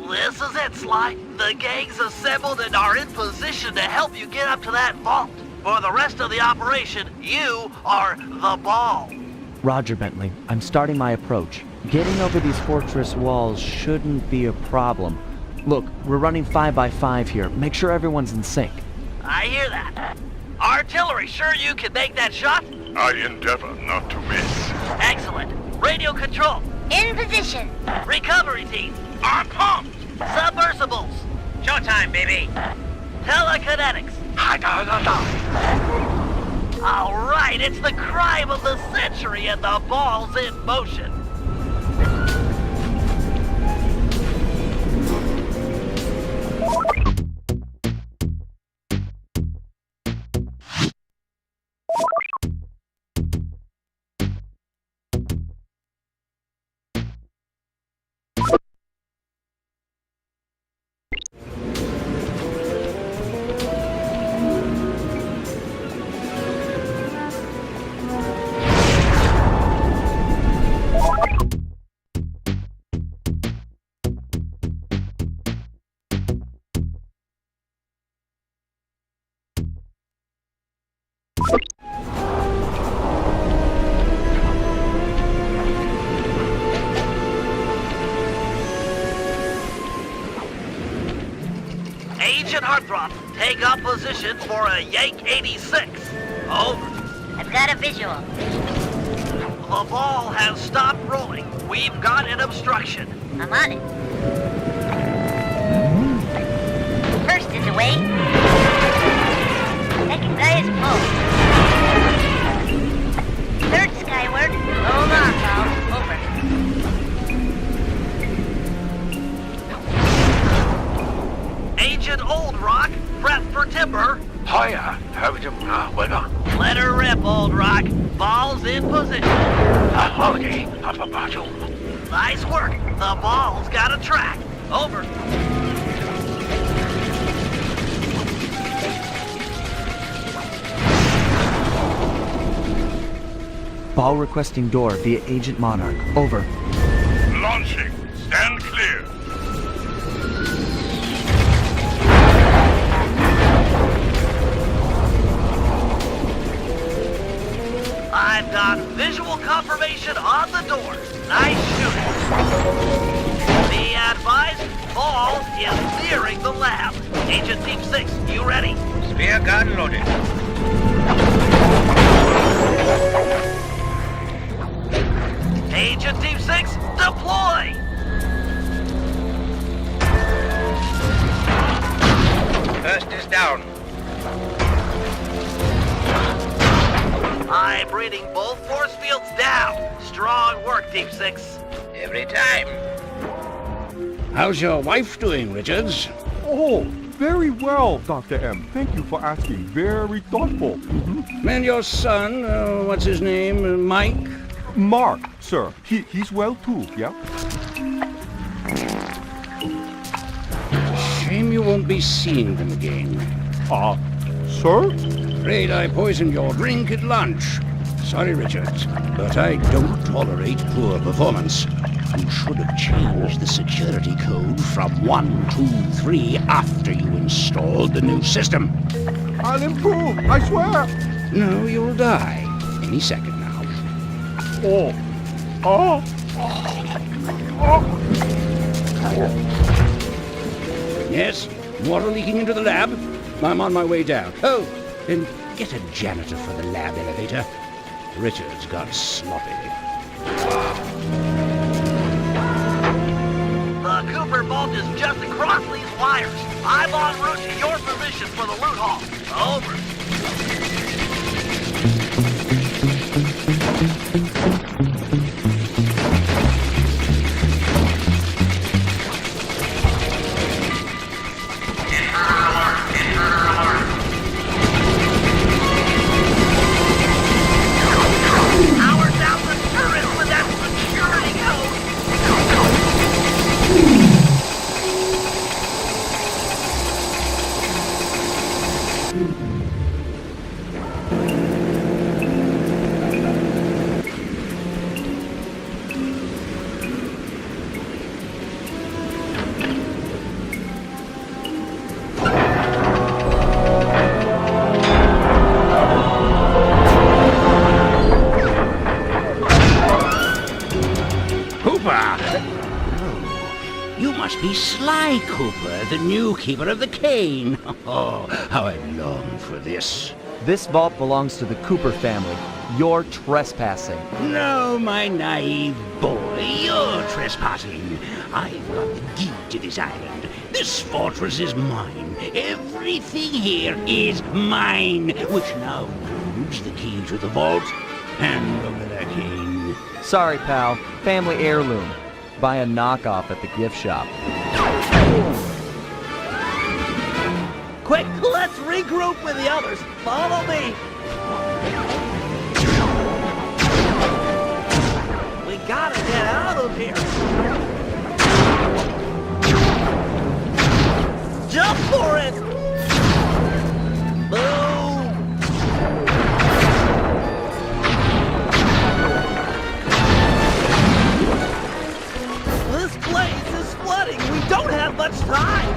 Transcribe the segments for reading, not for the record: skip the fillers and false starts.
This is it, Sly. The gang's assembled and are in position to help you get up to that vault. For the rest of the operation, you are the ball. Roger, Bentley. I'm starting my approach. Getting over these fortress walls shouldn't be a problem. Look, we're running 5x5 here. Make sure everyone's in sync. I hear that. Artillery, sure you can make that shot? I endeavor not to miss. Excellent. Radio control. In position. Recovery team. I'm pumped! Submersibles. Showtime, baby. Telekinetics. All right, it's the crime of the century and the ball's in motion. Agent Heartthrob, take up position for a Yank 86. Over. I've got a visual. The ball has stopped rolling. We've got an obstruction. I'm on it. First is away. Second guy is pulled. Third skyward. Hold on, pal. Over. Agent Old Rock, prep for timber. Hiya, have you weather? Let her rip, Old Rock. Ball's in position. A holiday of a battle. Nice work. The ball's got a track. Over. Ball requesting door via Agent Monarch. Over. Launching. Stand clear. I've got visual confirmation on the door. Nice shooting. Be advised, ball is nearing the lab. Agent Team 6, you ready? Spear gun loaded. Agent Team 6, deploy! First is down. I'm reading both force fields down. Strong work, Team 6. Every time. How's your wife doing, Richards? Oh, very well, Dr. M. Thank you for asking. Very thoughtful. And your son, what's his name, Mike? Mark, sir. He's well too, yeah? Shame you won't be seeing them again. Sir? afraid I poisoned your drink at lunch. Sorry, Richards, but I don't tolerate poor performance. You should have changed the security code from 123 after you installed the new system. I'll improve, I swear. No, you'll die. Any second now. Oh. Oh. Yes? Water leaking into the lab? I'm on my way down. Oh, then get a janitor for the lab elevator. Richards got sloppy. The Cooper vault is just across these wires. I'm en route to your position for the loot haul. Over. Power down the turret with that security code. You must be Sly Cooper, the new keeper of the cane. Oh, how I long for this. This vault belongs to the Cooper family. You're trespassing. No, my naive boy, you're trespassing. I've got the deed to this island. This fortress is mine. Everything here is mine, which now includes the key to the vault and look at that cane. Sorry, pal. Family heirloom. Buy a knockoff at the gift shop. Quick, let's regroup with the others. Follow me. We gotta get out of here. Jump for it. Boom. This place is flooding. We don't have much time.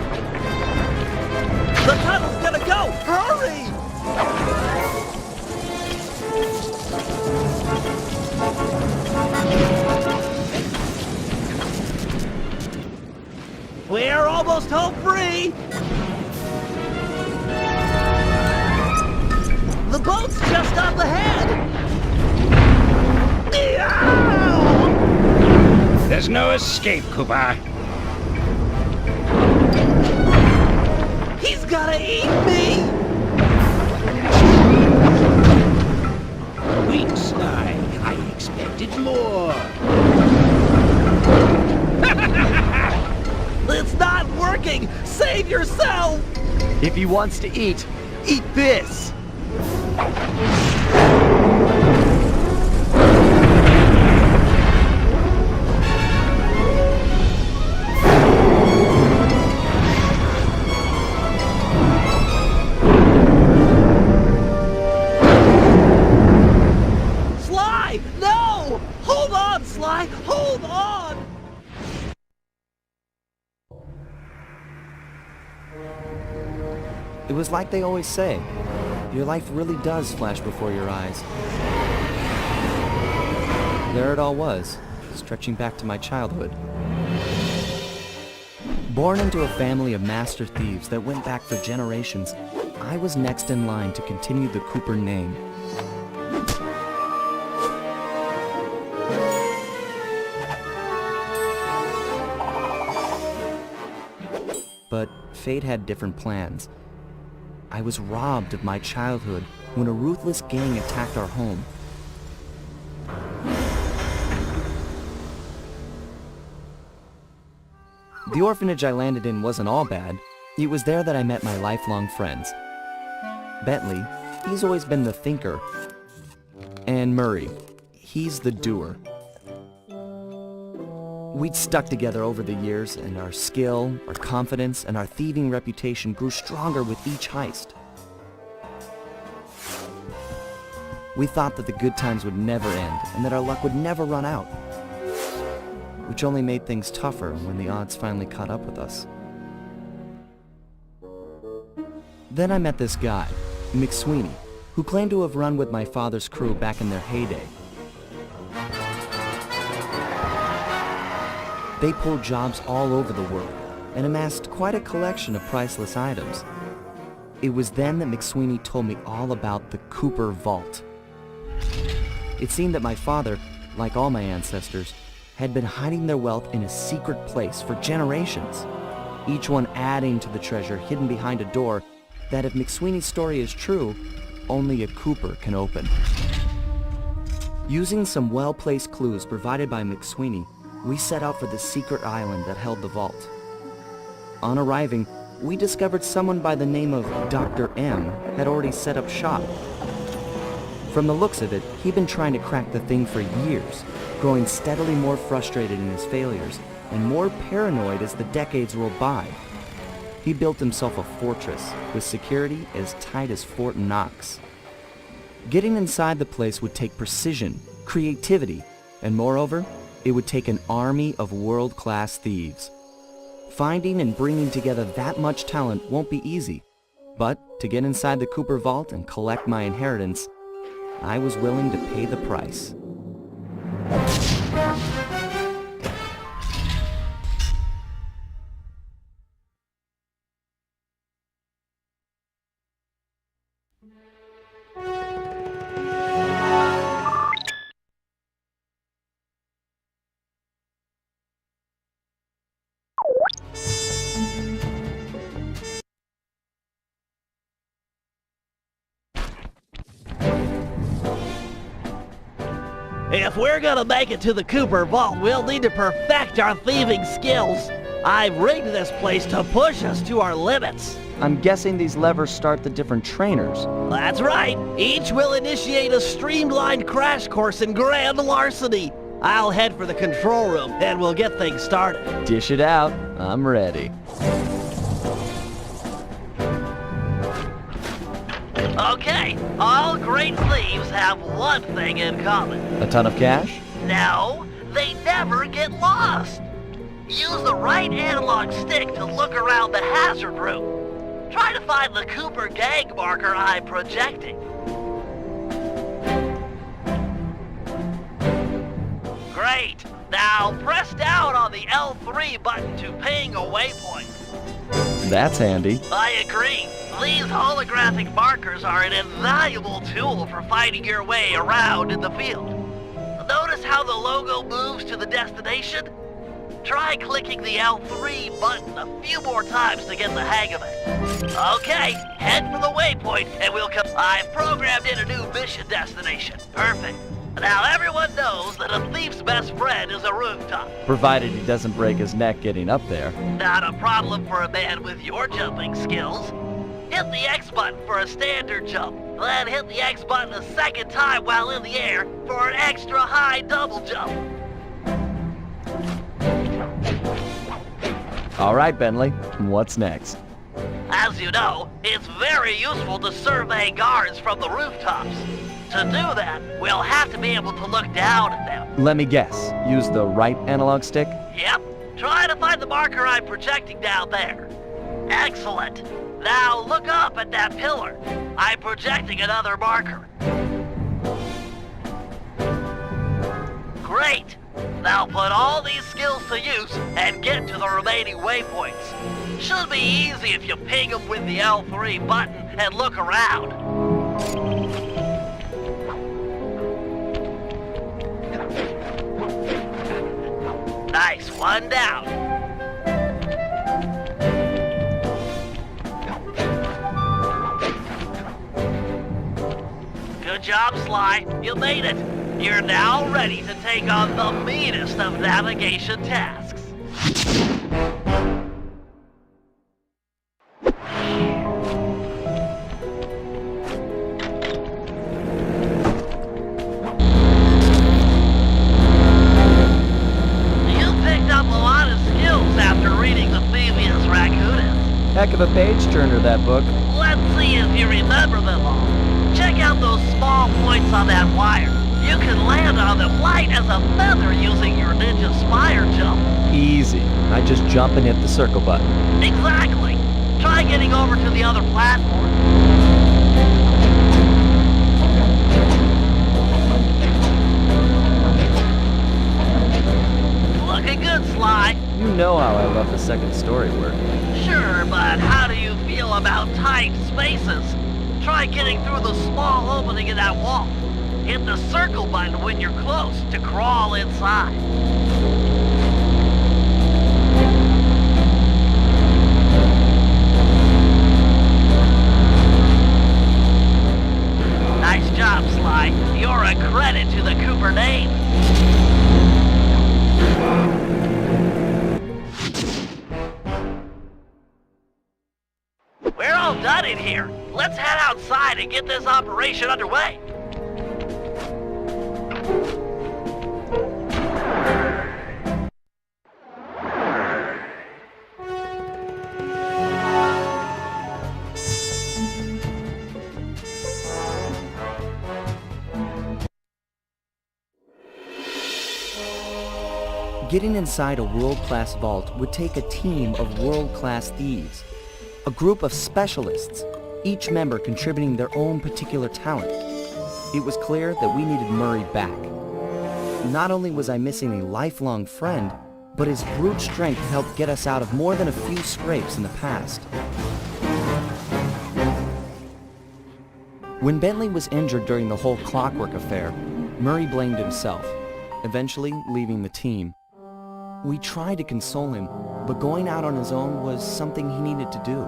The tunnel's gonna go! Hurry! We're almost home free! The boat's just up ahead! There's no escape, Cooper. He's gonna eat me! Weak Sly. I expected more. It's not working! Save yourself! If he wants to eat this! Sly! No! Hold on, Sly! Hold on! It was like they always say. Your life really does flash before your eyes. There it all was, stretching back to my childhood. Born into a family of master thieves that went back for generations, I was next in line to continue the Cooper name. But fate had different plans. I was robbed of my childhood when a ruthless gang attacked our home. The orphanage I landed in wasn't all bad. It was there that I met my lifelong friends. Bentley, he's always been the thinker. And Murray, he's the doer. We'd stuck together over the years, and our skill, our confidence, and our thieving reputation grew stronger with each heist. We thought that the good times would never end and that our luck would never run out, which only made things tougher when the odds finally caught up with us. Then I met this guy, McSweeney, who claimed to have run with my father's crew back in their heyday. They pulled jobs all over the world and amassed quite a collection of priceless items. It was then that McSweeney told me all about the Cooper Vault. It seemed that my father, like all my ancestors, had been hiding their wealth in a secret place for generations, each one adding to the treasure hidden behind a door that, if McSweeney's story is true, only a Cooper can open. Using some well-placed clues provided by McSweeney, we set out for the secret island that held the vault. On arriving, we discovered someone by the name of Dr. M had already set up shop. From the looks of it, he'd been trying to crack the thing for years, growing steadily more frustrated in his failures and more paranoid as the decades rolled by. He built himself a fortress with security as tight as Fort Knox. Getting inside the place would take precision, creativity, and moreover, it would take an army of world-class thieves. Finding and bringing together that much talent won't be easy, but to get inside the Cooper Vault and collect my inheritance, I was willing to pay the price. If we're gonna make it to the Cooper Vault, we'll need to perfect our thieving skills. I've rigged this place to push us to our limits. I'm guessing these levers start the different trainers. That's right. Each will initiate a streamlined crash course in grand larceny. I'll head for the control room, and we'll get things started. Dish it out. I'm ready. Okay, all great thieves have one thing in common. A ton of cash? No, they never get lost. Use the right analog stick to look around the hazard room. Try to find the Cooper gang marker I'm projecting. Great. Now press down on the L3 button to ping a waypoint. That's handy. I agree. These holographic markers are an invaluable tool for finding your way around in the field. Notice how the logo moves to the destination? Try clicking the L3 button a few more times to get the hang of it. Okay, head for the waypoint and we'll come. I've programmed in a new mission destination. Perfect. Now everyone knows that a thief's best friend is a rooftop. Provided he doesn't break his neck getting up there. Not a problem for a man with your jumping skills. Hit the X button for a standard jump, then hit the X button a second time while in the air for an extra high double jump. All right, Bentley, what's next? As you know, it's very useful to survey guards from the rooftops. To do that, we'll have to be able to look down at them. Let me guess, use the right analog stick? Yep, try to find the marker I'm projecting down there. Excellent. Now look up at that pillar. I'm projecting another marker. Great. Now put all these skills to use and get to the remaining waypoints. Should be easy if you ping them with the L3 button and look around. Nice, one down. Good job, Sly. You made it. You're now ready to take on the meanest of navigation tasks. Heck of a page-turner, that book. Let's see if you remember them all. Check out down those small points on that wire. You can land on them light as a feather using your ninja spire jump. Easy. I just jump and hit the circle button. Exactly. Try getting over to the other platform. Looking good, Sly. You know how I love the second story work. Sure, but how do you feel about tight spaces? Try getting through the small opening in that wall. Hit the circle button when you're close to crawl inside. Nice job, Sly. You're a credit to the Cooper name. We're all done in here. Let's head outside and get this operation underway. Getting inside a world-class vault would take a team of world-class thieves. A group of specialists, each member contributing their own particular talent. It was clear that we needed Murray back. Not only was I missing a lifelong friend, but his brute strength helped get us out of more than a few scrapes in the past. When Bentley was injured during the whole clockwork affair, Murray blamed himself, eventually leaving the team. We tried to console him, but going out on his own was something he needed to do.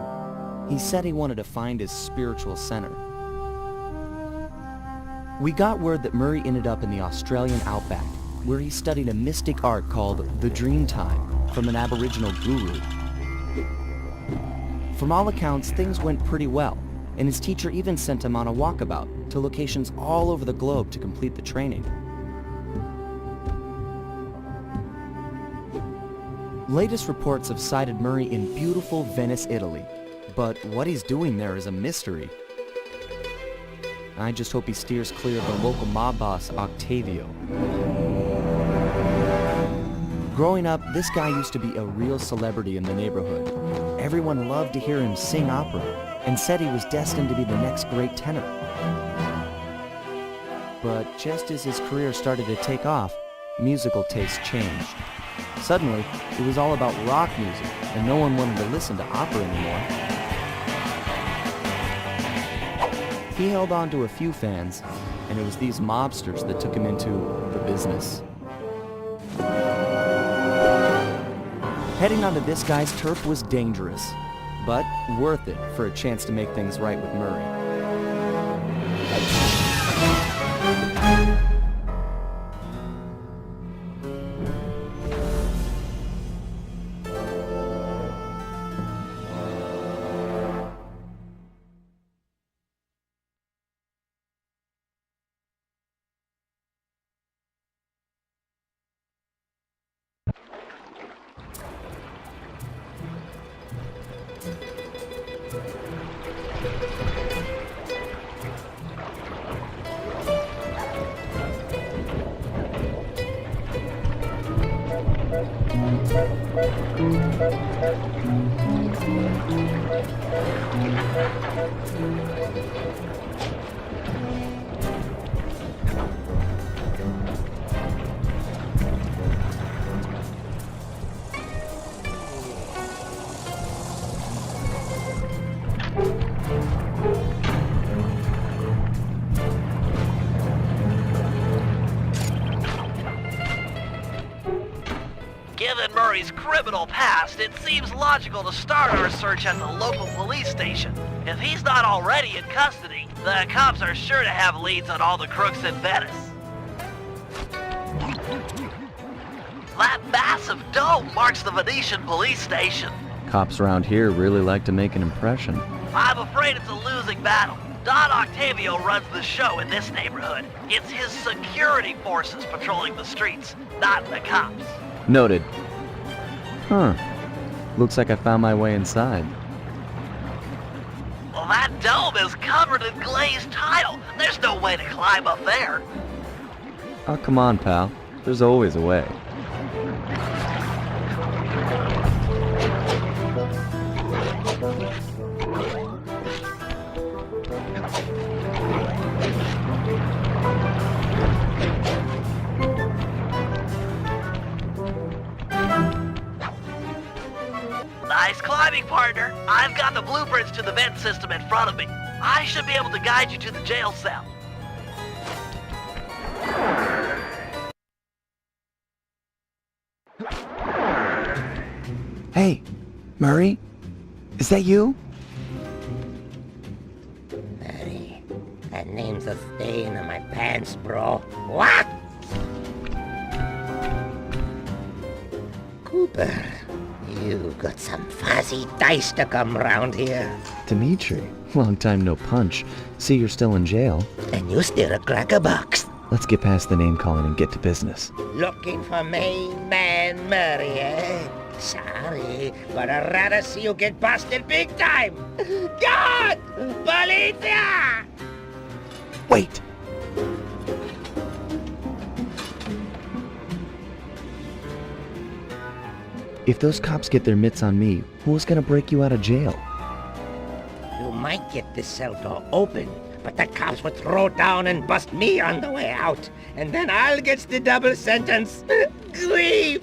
He said he wanted to find his spiritual center. We got word that Murray ended up in the Australian outback, where he studied a mystic art called the Dreamtime from an Aboriginal guru. From all accounts, things went pretty well, and his teacher even sent him on a walkabout to locations all over the globe to complete the training. Latest reports have cited Murray in beautiful Venice, Italy, but what he's doing there is a mystery. I just hope he steers clear of the local mob boss, Octavio. Growing up, this guy used to be a real celebrity in the neighborhood. Everyone loved to hear him sing opera and said he was destined to be the next great tenor. But just as his career started to take off, musical tastes changed. Suddenly, it was all about rock music, and no one wanted to listen to opera anymore. He held on to a few fans, and it was these mobsters that took him into the business. Heading onto this guy's turf was dangerous, but worth it for a chance to make things right with Murray. Given Murray's criminal past, it seems logical to start our search at the local police station. If he's not already in custody, the cops are sure to have leads on all the crooks in Venice. That massive dome marks the Venetian police station. Cops around here really like to make an impression. I'm afraid it's a losing battle. Don Octavio runs the show in this neighborhood. It's his security forces patrolling the streets, not the cops. Noted. Huh. Looks like I found my way inside. Well, that dome is covered in glazed tile. There's no way to climb up there. Oh, come on, pal. There's always a way. Nice climbing, partner. I've got the blueprints to the vent system in front of me. I should be able to guide you to the jail cell. Hey, Murray? Is that you? Mary, that name's a stain on my pants, bro. What? Cooper, you got some fuzzy dice to come round here. Dimitri. Long time no punch. See, you're still in jail. And you still a crackerbox. Let's get past the name calling and get to business. Looking for main man Murray, eh? Sorry, but I'd rather see you get busted big time. God! Policia! Wait! If those cops get their mitts on me, who's gonna break you out of jail? You might get this cell door open, but the cops would throw down and bust me on the way out. And then I'll get the double sentence. Grief!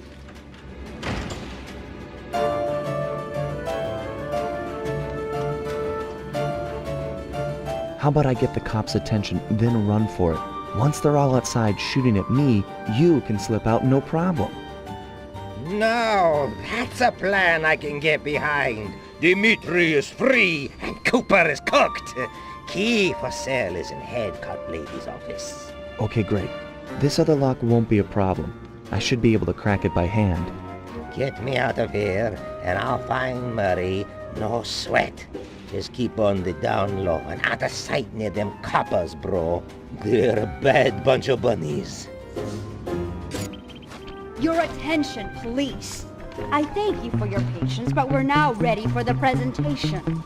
How about I get the cops' attention, then run for it? Once they're all outside shooting at me, you can slip out no problem. No, that's a plan I can get behind. Dimitri is free and Cooper is cooked. Key for cell is in head cut lady's office. Okay, great. This other lock won't be a problem. I should be able to crack it by hand. Get me out of here and I'll find Murray. No sweat. Just keep on the down low and out of sight near them coppers, bro. They're a bad bunch of bunnies. Your attention, police. I thank you for your patience, but we're now ready for the presentation.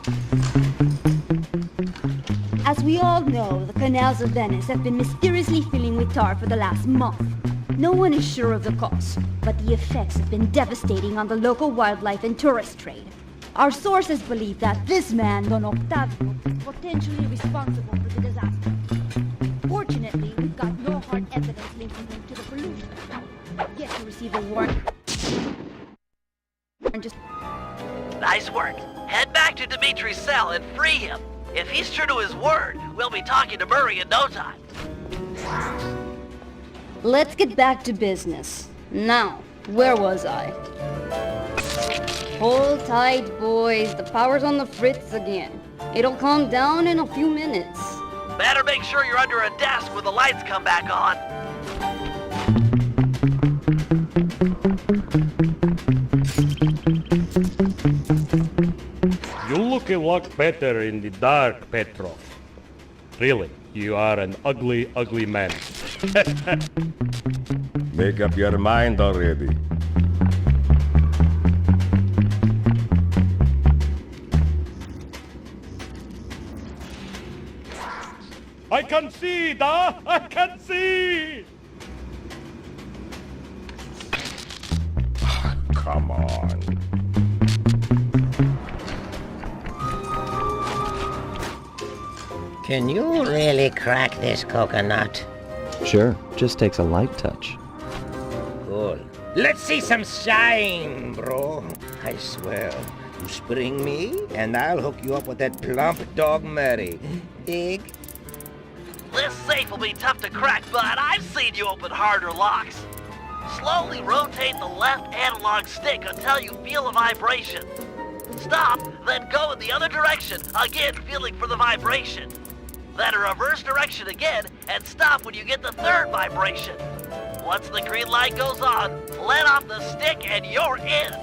As we all know, the canals of Venice have been mysteriously filling with tar for the last month. No one is sure of the cause, but the effects have been devastating on the local wildlife and tourist trade. Our sources believe that this man, Don Octavio, is potentially responsible for the disaster. Fortunately, we've got no hard evidence linking him to the pollution. Yet to receive a warrant. Just Nice work. Head back to Dimitri's cell and free him. If he's true to his word, we'll be talking to Murray in no time. let's get back to business. Now, where was I? Hold tight, boys. The power's on the fritz again. It'll calm down in a few minutes. Better make sure you're under a desk when the lights come back on. You look a lot better in the dark, Petrov. Really, you are an ugly, ugly man. Make up your mind already. I can see, da! I can see! Come on. Can you really crack this coconut? Sure, just takes a light touch. Cool. Let's see some shine, bro. I swear. You spring me, and I'll hook you up with that plump dog Murray. Dig? This safe will be tough to crack, but I've seen you open harder locks. Slowly rotate the left analog stick until you feel a vibration. Stop, then go in the other direction, again feeling for the vibration. Then a reverse direction again, and stop when you get the third vibration. Once the green light goes on, let off the stick and you're in.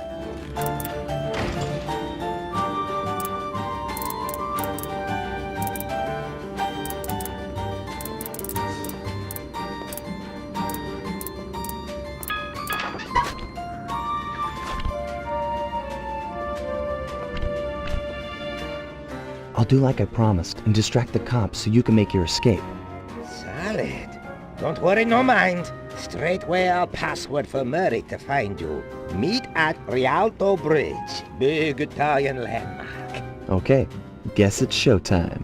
I'll do like I promised and distract the cops so you can make your escape. Solid. Don't worry, no mind. Straightway I'll password for Murray to find you. Meet at Rialto Bridge. Big Italian landmark. Okay, guess it's showtime.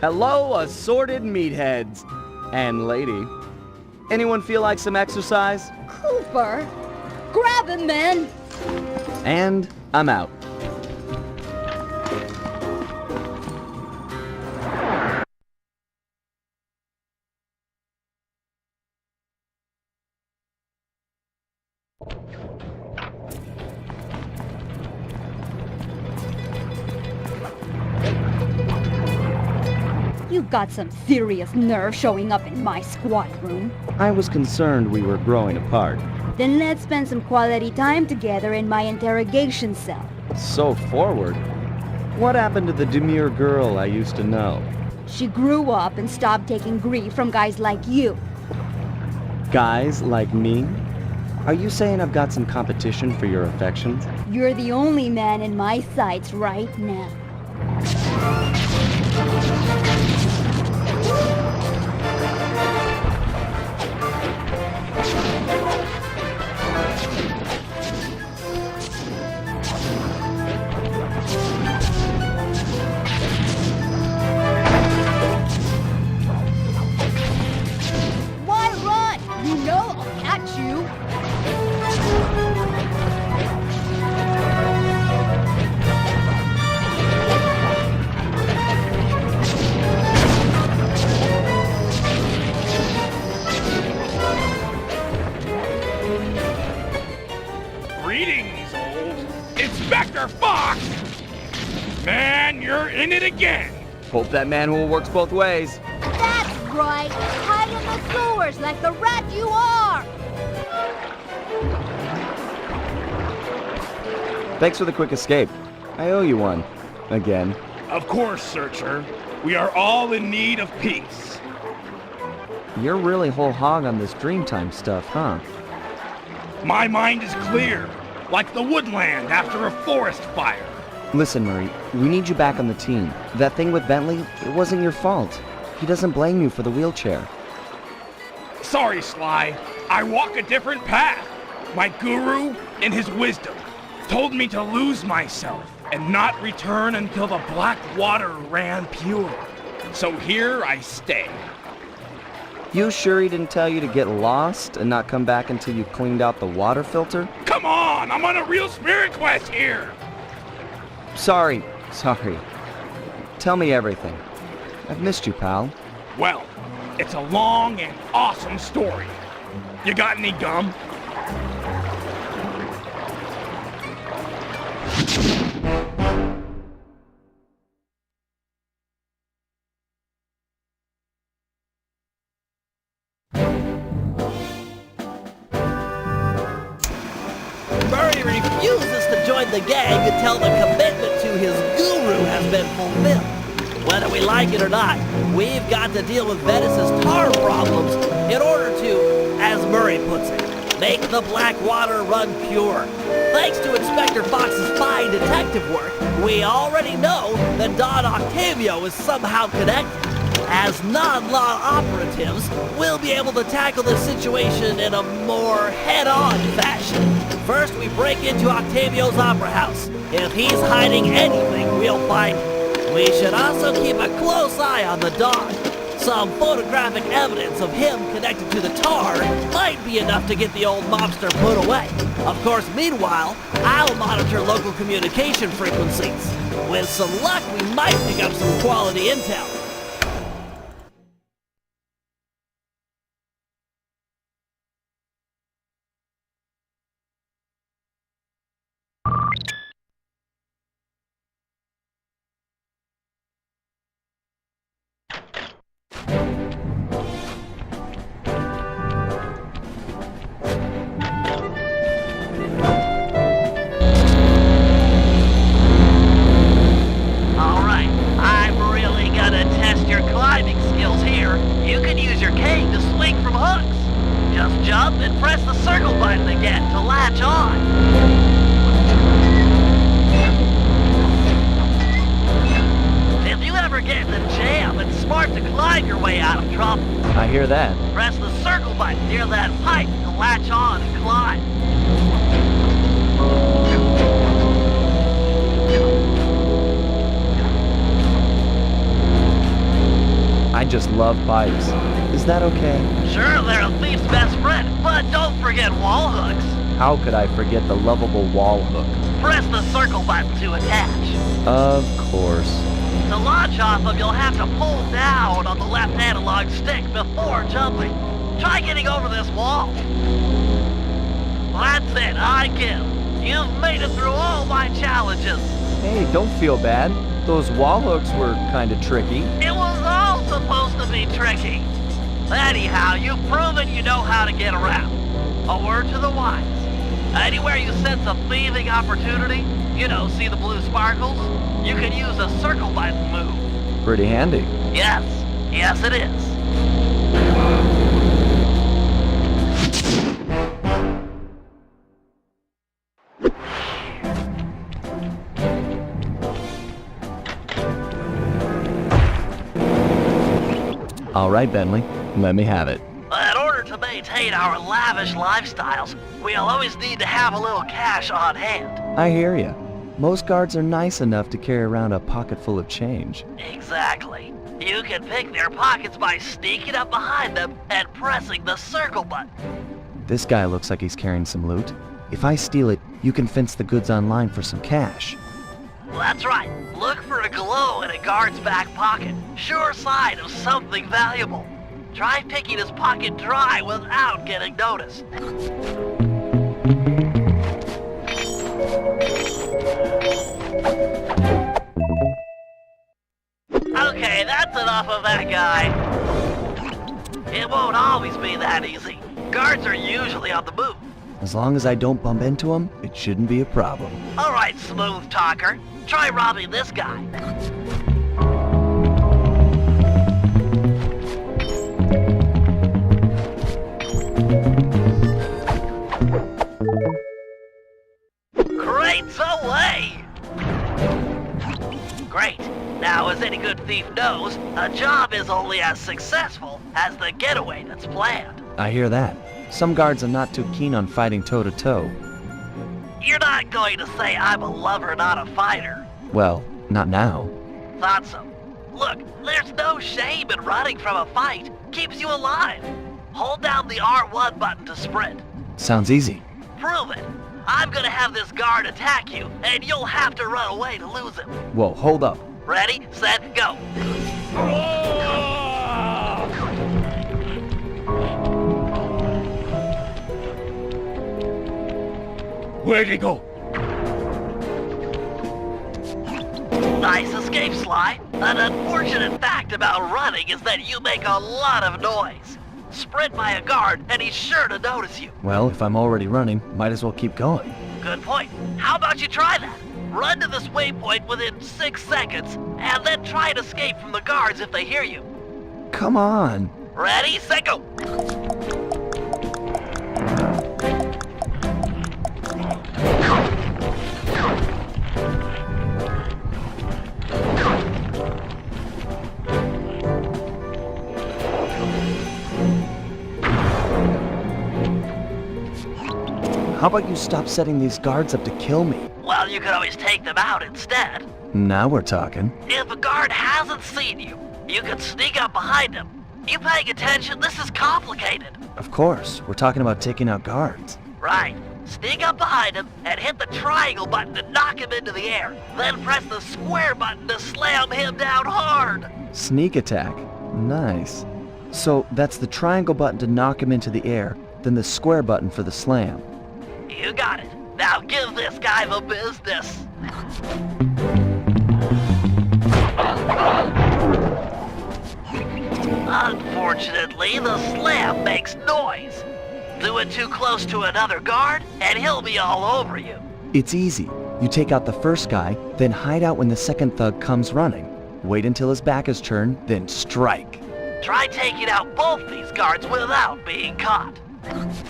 Hello, assorted meatheads. And lady. Anyone feel like some exercise? Cooper! Grab him, man! And I'm out. You've got some serious nerve showing up in my squad room. I was concerned we were growing apart. Then let's spend some quality time together in my interrogation cell. So forward. What happened to the demure girl I used to know? She grew up and stopped taking grief from guys like you. Guys like me? Are you saying I've got some competition for your affections? You're the only man in my sights right now. Why run? You know I'll catch you. Greetings, old Inspector Fox! Man, you're in it again! Hope that manhole works both ways. That's right. Hide in the sewers like the rat you are. Thanks for the quick escape. I owe you one. Again. Of course, Searcher. We are all in need of peace. You're really whole hog on this Dreamtime stuff, huh? My mind is clear, like the woodland after a forest fire. Listen, Murray, we need you back on the team. That thing with Bentley, it wasn't your fault. He doesn't blame you for the wheelchair. Sorry, Sly. I walk a different path. My guru, in his wisdom, told me to lose myself and not return until the black water ran pure. So here I stay. You sure he didn't tell you to get lost and not come back until you cleaned out the water filter? Come on, I'm on a real spirit quest here. Sorry. Tell me everything. I've missed you, pal. Well, it's a long and awesome story. You got any gum? Murray refuses to join the gang until the commitment to his guru has been fulfilled. Whether we like it or not, we've got to deal with Venice's tar problems in order to, as Murray puts it, make the black water run pure. Thanks to Inspector Fox's fine detective work, we already know that Don Octavio is somehow connected. As non-law operatives, we'll be able to tackle the situation in a more head-on fashion. First, we break into Octavio's opera house. If he's hiding anything, we'll find it. We should also keep a close eye on the Don. Some photographic evidence of him connected to the tar might be enough to get the old mobster put away. Of course, meanwhile, I'll monitor local communication frequencies. With some luck, we might pick up some quality intel. All right, I'm really gonna jump and press the circle button again to latch on. If you ever get in a jam, it's smart to climb your way out of trouble. I hear that. Press the circle button near that pipe to latch on and climb. I just love pipes. Is that okay? Sure, they're a thief's best friend, but don't forget wall hooks. How could I forget the lovable wall hook? Press the circle button to attach. Of course. To launch off them, you'll have to pull down on the left analog stick before jumping. Try getting over this wall. That's it, I give. You've made it through all my challenges. Hey, don't feel bad. Those wall hooks were kind of tricky. It was all supposed to be tricky. Anyhow, you've proven you know how to get around. A word to the wise. Anywhere you sense a thieving opportunity, you know, see the blue sparkles? You can use a circle button move. Pretty handy. Yes, yes it is. All right, Bentley. Let me have it. In order to maintain our lavish lifestyles, we'll always need to have a little cash on hand. I hear ya. Most guards are nice enough to carry around a pocket full of change. Exactly. You can pick their pockets by sneaking up behind them and pressing the circle button. This guy looks like he's carrying some loot. If I steal it, you can fence the goods online for some cash. That's right. Look for a glow in a guard's back pocket. Sure sign of something valuable. Try picking his pocket dry without getting noticed. Okay, that's enough of that guy. It won't always be that easy. Guards are usually on the move. As long as I don't bump into him, it shouldn't be a problem. All right, smooth talker. Try robbing this guy. Crates away! Great. Now, as any good thief knows, a job is only as successful as the getaway that's planned. I hear that. Some guards are not too keen on fighting toe-to-toe. You're not going to say I'm a lover, not a fighter. Well, not now. Thought so. Look, there's no shame in running from a fight. Keeps you alive. Hold down the R1 button to sprint. Sounds easy. Prove it. I'm gonna have this guard attack you, and you'll have to run away to lose him. Whoa, hold up. Ready, set, go. Where'd he go? Nice escape, Sly. An unfortunate fact about running is that you make a lot of noise. Sprint by a guard, and he's sure to notice you. Well, if I'm already running, might as well keep going. Good point. How about you try that? Run to this waypoint within 6 seconds, and then try and escape from the guards if they hear you. Come on. Ready, set, go. How about you stop setting these guards up to kill me? Well, you could always take them out instead. Now we're talking. If a guard hasn't seen you, you can sneak up behind him. You paying attention? This is complicated. Of course, we're talking about taking out guards. Right. Sneak up behind him and hit the triangle button to knock him into the air. Then press the square button to slam him down hard. Sneak attack. Nice. So that's the triangle button to knock him into the air, then the square button for the slam. You got it. Now give this guy the business. Unfortunately, the slam makes noise. Do it too close to another guard, and he'll be all over you. It's easy. You take out the first guy, then hide out when the second thug comes running. Wait until his back is turned, then strike. Try taking out both these guards without being caught. Nice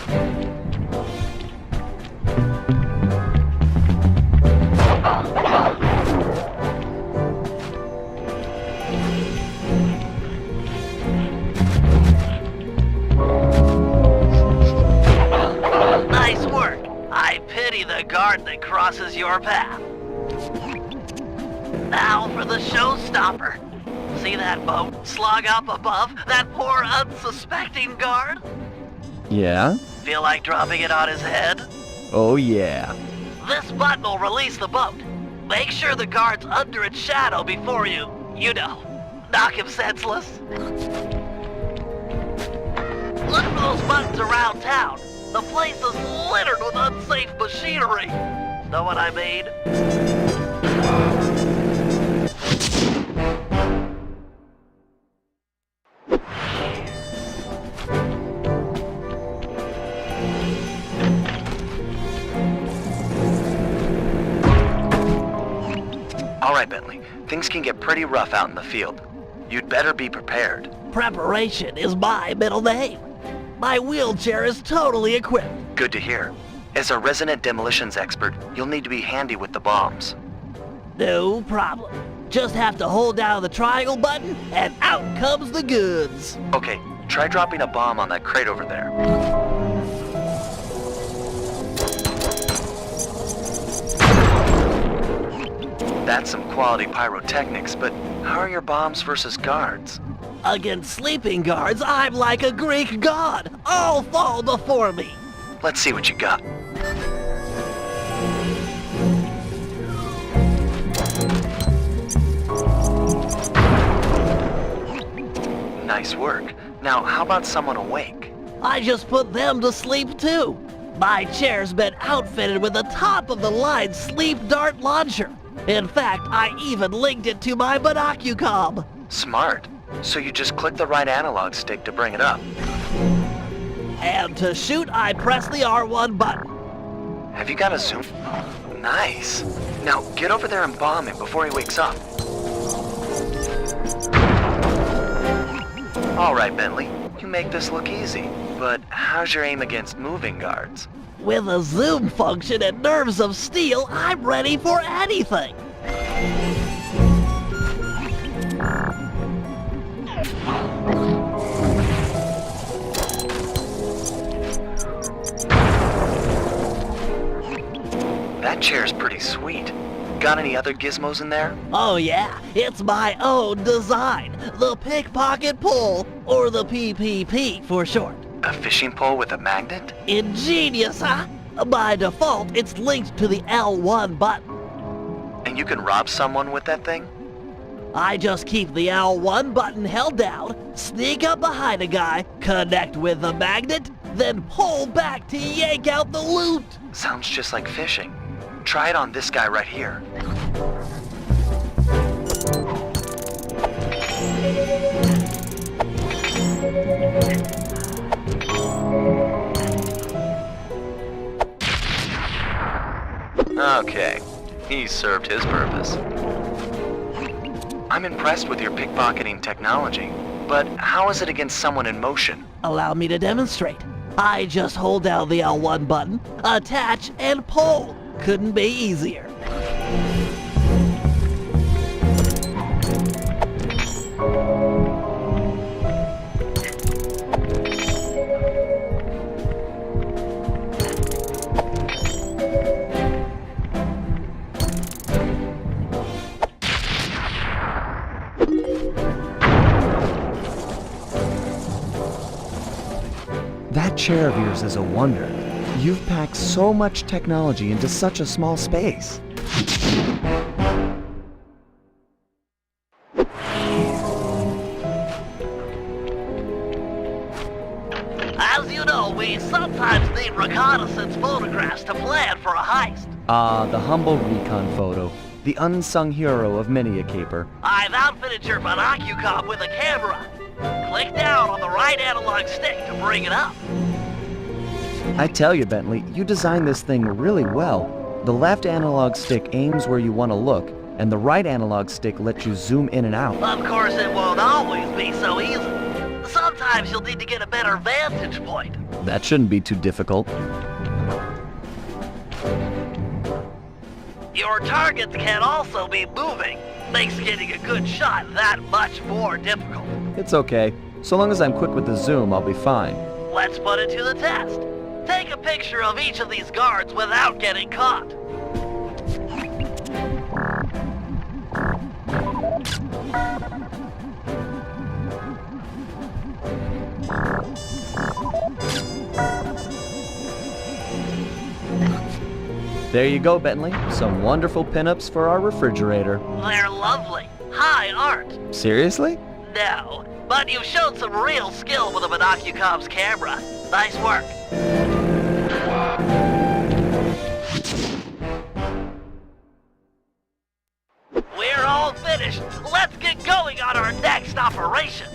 work. I pity the guard that crosses your path. Now for the showstopper. See that boat slung up above? That poor unsuspecting guard? Yeah? Feel like dropping it on his head? Oh yeah. This button will release the boat. Make sure the guard's under its shadow before you knock him senseless. Look for those buttons around town. The place is littered with unsafe machinery. Know what I mean? All right, Bentley. Things can get pretty rough out in the field. You'd better be prepared. Preparation is my middle name. My wheelchair is totally equipped. Good to hear. As a resident demolitions expert, you'll need to be handy with the bombs. No problem. Just have to hold down the triangle button and out comes the goods. Okay, try dropping a bomb on that crate over there. That's some quality pyrotechnics, but how are your bombs versus guards? Against sleeping guards, I'm like a Greek god. All fall before me. Let's see what you got. Nice work. Now, how about someone awake? I just put them to sleep too. My chair's been outfitted with a top-of-the-line sleep dart launcher. In fact, I even linked it to my binocucom. Smart. So you just click the right analog stick to bring it up. And to shoot, I press the R1 button. Have you got a zoom? Nice. Now, get over there and bomb him before he wakes up. All right, Bentley. You make this look easy. But how's your aim against moving guards? With a zoom function and nerves of steel, I'm ready for anything. That chair's pretty sweet. Got any other gizmos in there? Oh yeah, it's my own design. The pickpocket pole, or the PPP for short. A fishing pole with a magnet? Ingenious, huh? By default, it's linked to the L1 button. And you can rob someone with that thing? I just keep the L1 button held down, sneak up behind a guy, connect with the magnet, then pull back to yank out the loot. Sounds just like fishing. Try it on this guy right here. Okay, he served his purpose. I'm impressed with your pickpocketing technology, but how is it against someone in motion? Allow me to demonstrate. I just hold down the L1 button, attach, and pull. Couldn't be easier. That chair of yours is a wonder. You've packed so much technology into such a small space. As you know, we sometimes need reconnaissance photographs to plan for a heist. The humble recon photo. The unsung hero of many a caper. I've outfitted your binocucom with a camera. Click down on the right analog stick to bring it up. I tell you, Bentley, you designed this thing really well. The left analog stick aims where you want to look, and the right analog stick lets you zoom in and out. Of course, it won't always be so easy. Sometimes you'll need to get a better vantage point. That shouldn't be too difficult. Your targets can also be moving. Makes getting a good shot that much more difficult. It's okay. So long as I'm quick with the zoom, I'll be fine. Let's put it to the test. Take a picture of each of these guards without getting caught. There you go, Bentley. Some wonderful pinups for our refrigerator. They're lovely. High art. Seriously? No, but you've shown some real skill with a Monocucom's camera. Nice work. We're all finished. Let's get going on our next operation.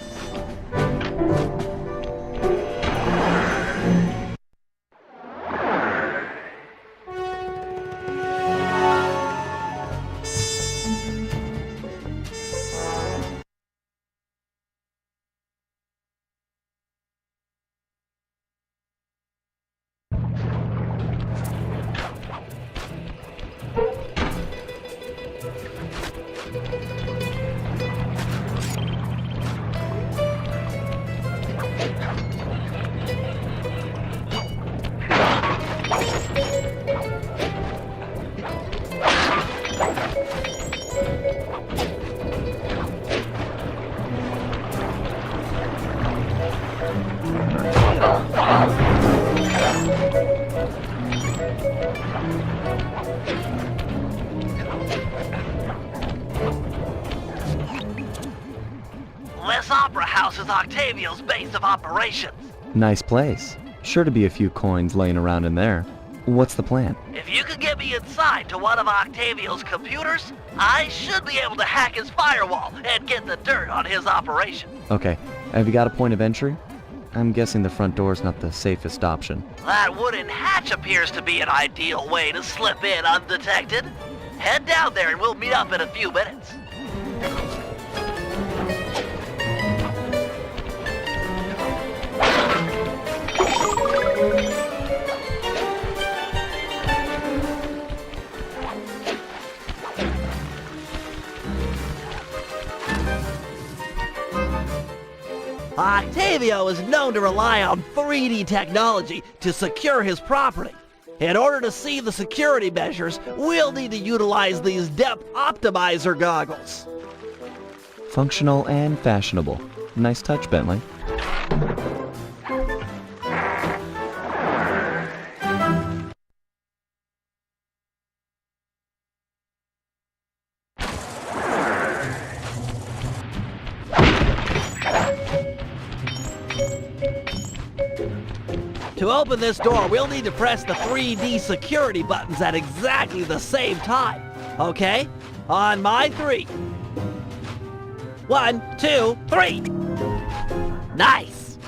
This opera house is Octavio's base of operations. Nice place. Sure to be a few coins laying around in there. What's the plan? If you could get me inside to one of Octavio's computers, I should be able to hack his firewall and get the dirt on his operation. Okay, have you got a point of entry? I'm guessing the front door's not the safest option. That wooden hatch appears to be an ideal way to slip in undetected. Head down there and we'll meet up in a few minutes. Octavio is known to rely on 3D technology to secure his property. In order to see the security measures, we'll need to utilize these depth optimizer goggles. Functional and fashionable. Nice touch, Bentley. To open this door, we'll need to press the 3D security buttons at exactly the same time. Okay? On my 3. 1, 2, 3. Nice!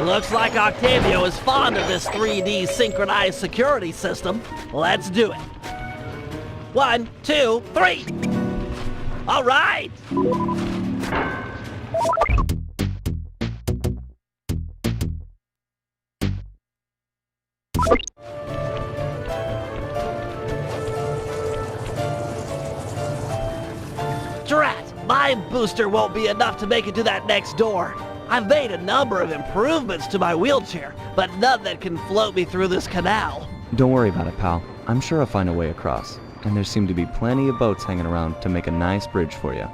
Looks like Octavio is fond of this 3D synchronized security system. Let's do it. 1, 2, 3. All right. Drat, my booster won't be enough to make it to that next door. I've made a number of improvements to my wheelchair, but none that can float me through this canal. Don't worry about it, pal. I'm sure I'll find a way across. And there seem to be plenty of boats hanging around to make a nice bridge for you.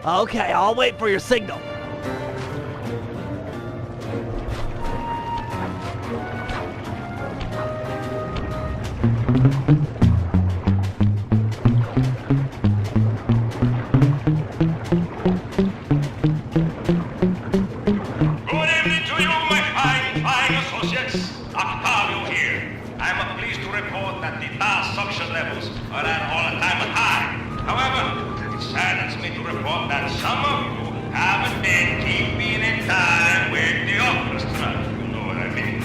Okay, I'll wait for your signal. report that the tar suction levels are at all-time high. However, it saddens me to report that some of you haven't been keeping in time with the orchestra. You know what I mean.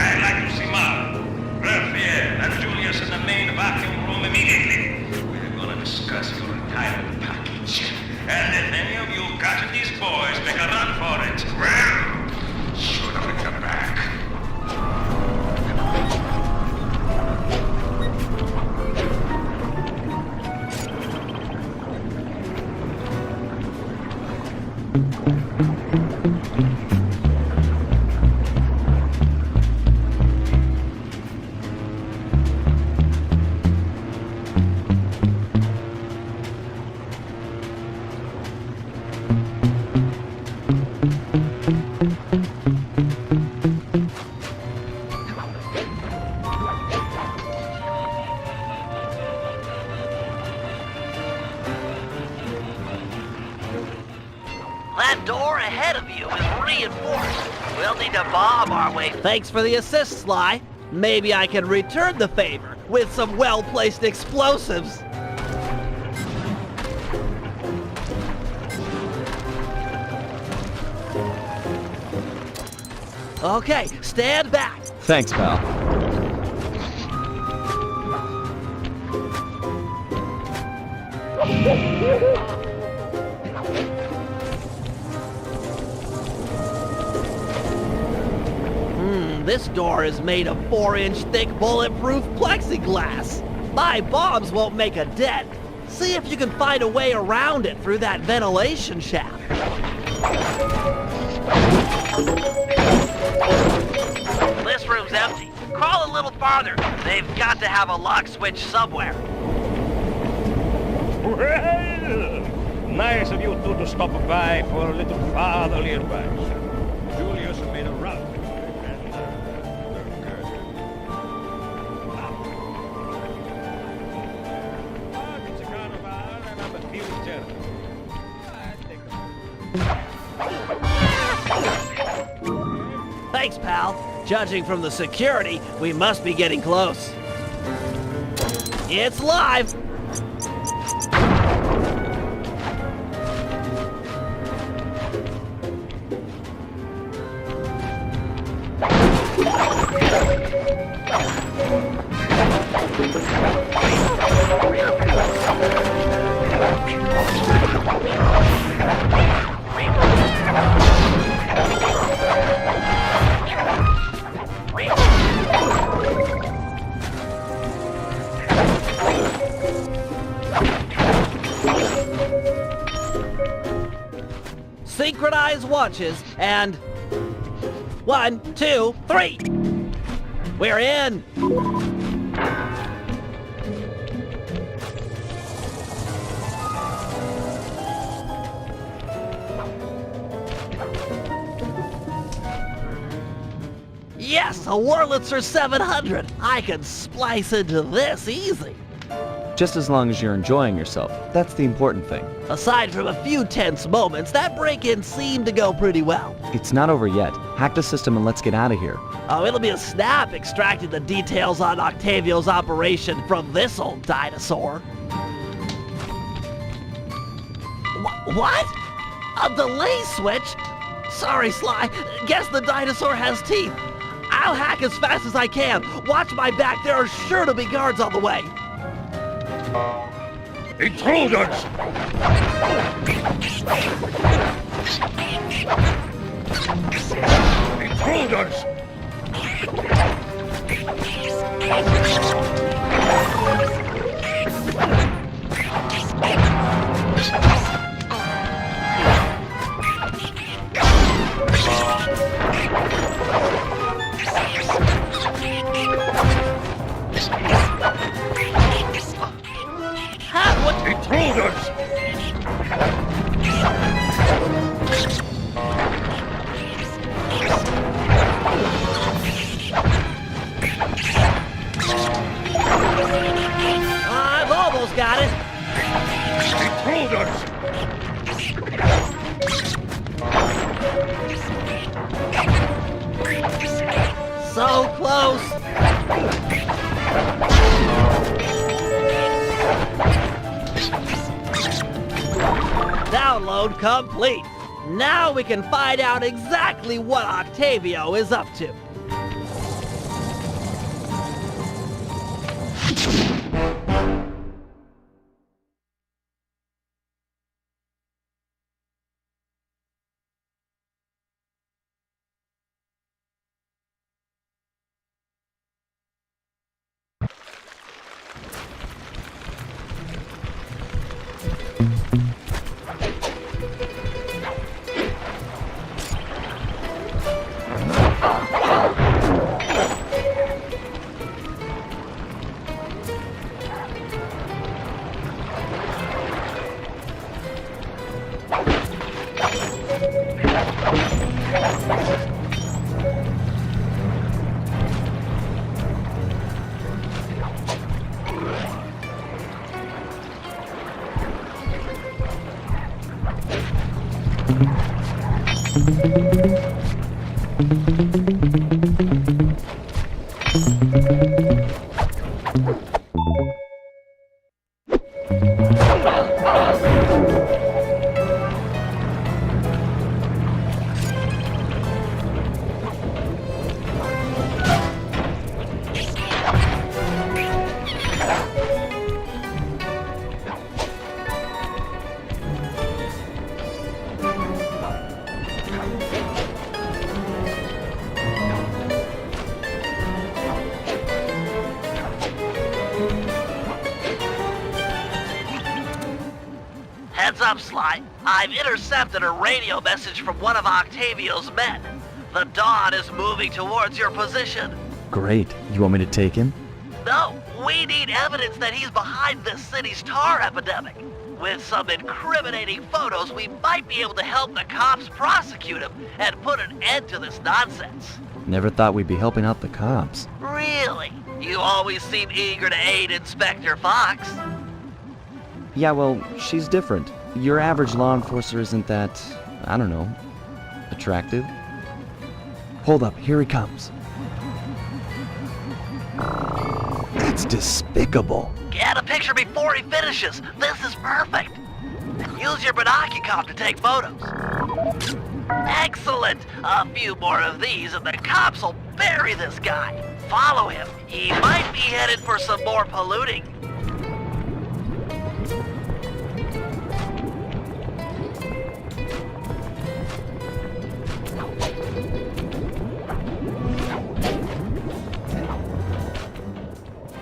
I'd like to see Mark, Raphael, and Julius in the main vacuum room immediately. We're gonna discuss your retirement package. And if any of you catch these boys make a run for it, well, shoot them in the back. That door ahead of you is reinforced. We'll need to bomb our way. Thanks for the assist, Sly. Maybe I can return the favor with some well-placed explosives. Okay, stand back. Thanks, pal. This door is made of 4-inch thick bulletproof plexiglass. My bombs won't make a dent. See if you can find a way around it through that ventilation shaft. This room's empty. Crawl a little farther. They've got to have a lock switch somewhere. Well, nice of you two to stop by for a little fatherly advice. Julius made a route. Thanks, pal. Judging from the security, we must be getting close. It's live! Synchronize watches and 1, 2, 3. We're in. Yes, a Wurlitzer 700. I can splice into this easy. Just as long as you're enjoying yourself. That's the important thing. Aside from a few tense moments, that break-in seemed to go pretty well. It's not over yet. Hack the system and let's get out of here. Oh, it'll be a snap extracting the details on Octavio's operation from this old dinosaur. What? A delay switch? Sorry, Sly. Guess the dinosaur has teeth. I'll hack as fast as I can. Watch my back. There are sure to be guards on the way. Intruders! Intruders! Intruders! I've almost got it. Intruders! So close. Download complete. Now we can find out exactly what Octavio is up to. Heads up, Sly. I've intercepted a radio message from one of Octavio's men. The Dawn is moving towards your position. Great. You want me to take him? No, we need evidence that he's behind this city's tar epidemic. With some incriminating photos, we might be able to help the cops prosecute him and put an end to this nonsense. Never thought we'd be helping out the cops. Really? You always seem eager to aid Inspector Fox. Yeah, well, she's different. Your average law enforcer isn't that, I don't know, attractive. Hold up, here he comes. That's despicable. Get a picture before he finishes. This is perfect. Use your binocular to take photos. Excellent. A few more of these and the cops will bury this guy. Follow him. He might be headed for some more polluting.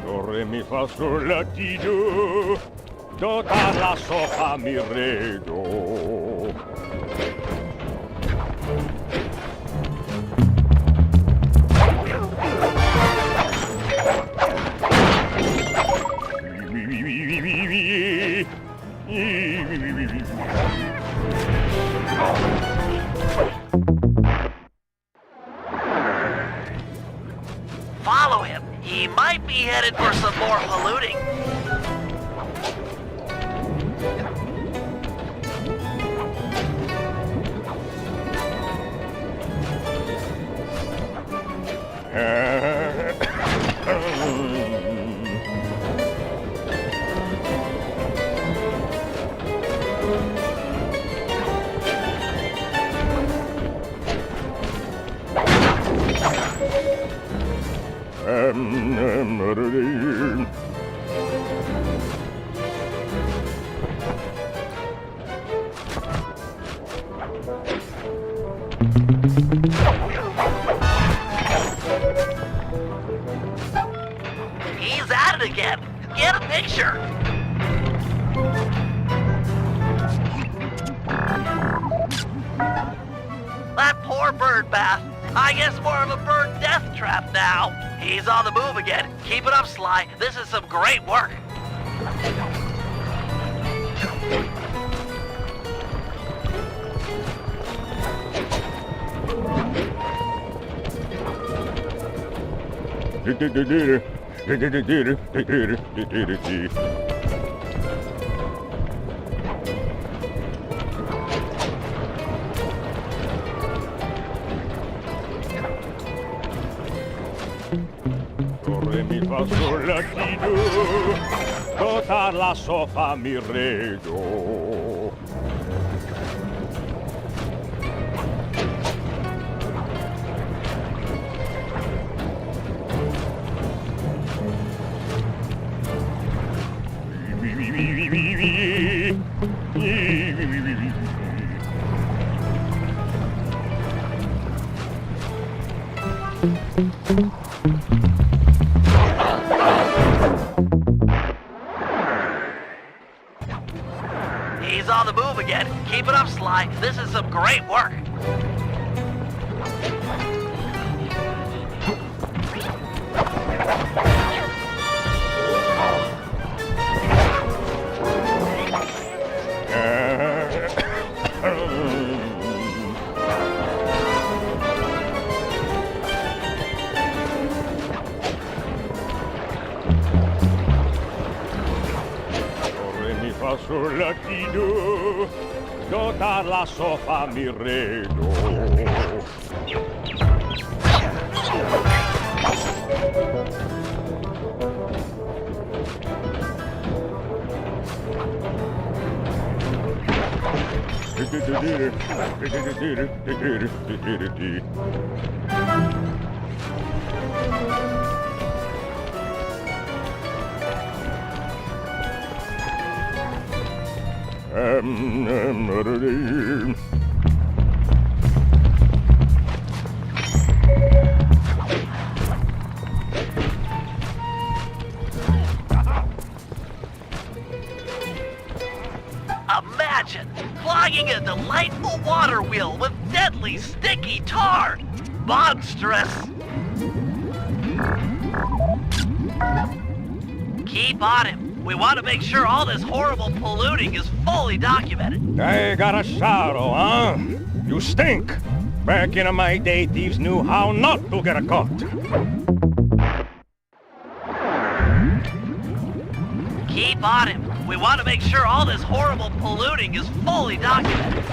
Do, re, mi, fa, sol, la, ti, do. Do, ta, la, so, fa, mi, re, do. Follow him. He might be headed for some more polluting. He's at it again. Get a picture. That poor bird bath. I guess more of a bird death trap now. He's on the move again. Keep it up, Sly. This is some great work. Do, re, mi, fa, sol, la, ti, do. Do, ta, la, so, fa, mi, re, do. He's on the move again. Keep it up, Sly. This is some great work. Fa sol la ti do, do ta la so fa mi re do. Imagine clogging a delightful water wheel with deadly sticky tar. Monstrous. Keep on him. We want to make sure all this horrible polluting is fully documented. I got a sorrow, huh? You stink. Back in my day, thieves knew how not to get caught. Keep on him. We want to make sure all this horrible polluting is fully documented.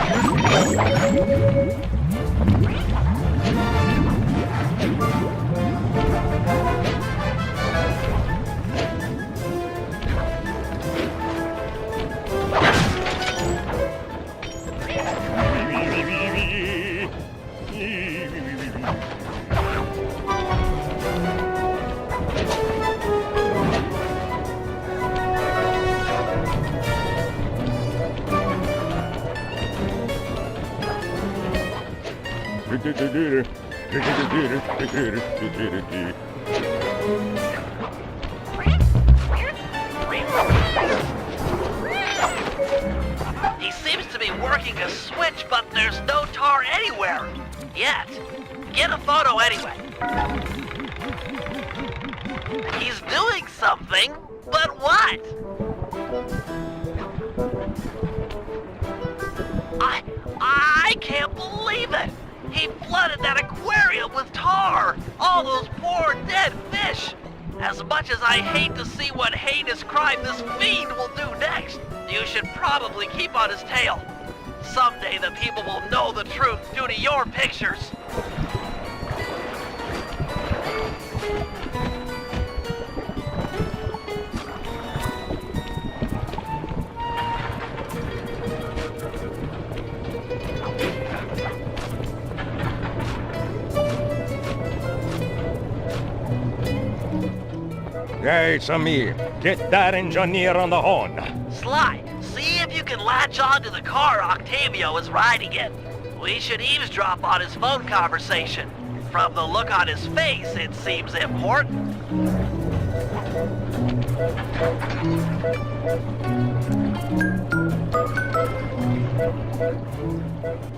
He seems to be working a switch, but there's no tar anywhere. Yet. Get a photo anyway. He's doing something, but what? I can't believe it! He flooded that aquarium with tar! All those poor dead fish! As much as I hate to see what heinous crime this fiend will do next, you should probably keep on his tail. Someday the people will know the truth due to your pictures. Hey, it's me. Get that engineer on the horn. Sly, see if you can latch on to the car Octavio is riding in. We should eavesdrop on his phone conversation. From the look on his face, it seems important.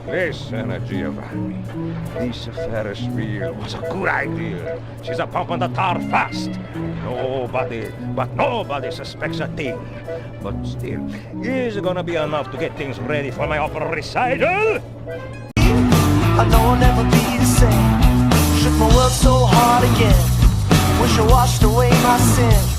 Listen, Giovanni. This Ferris wheel was a good idea. She's a pumping the tar fast. Nobody suspects a thing. But still, is it gonna be enough to get things ready for my opera recital? I know I'll never be the same. Shook my world so hard again. Wish I washed away my sins.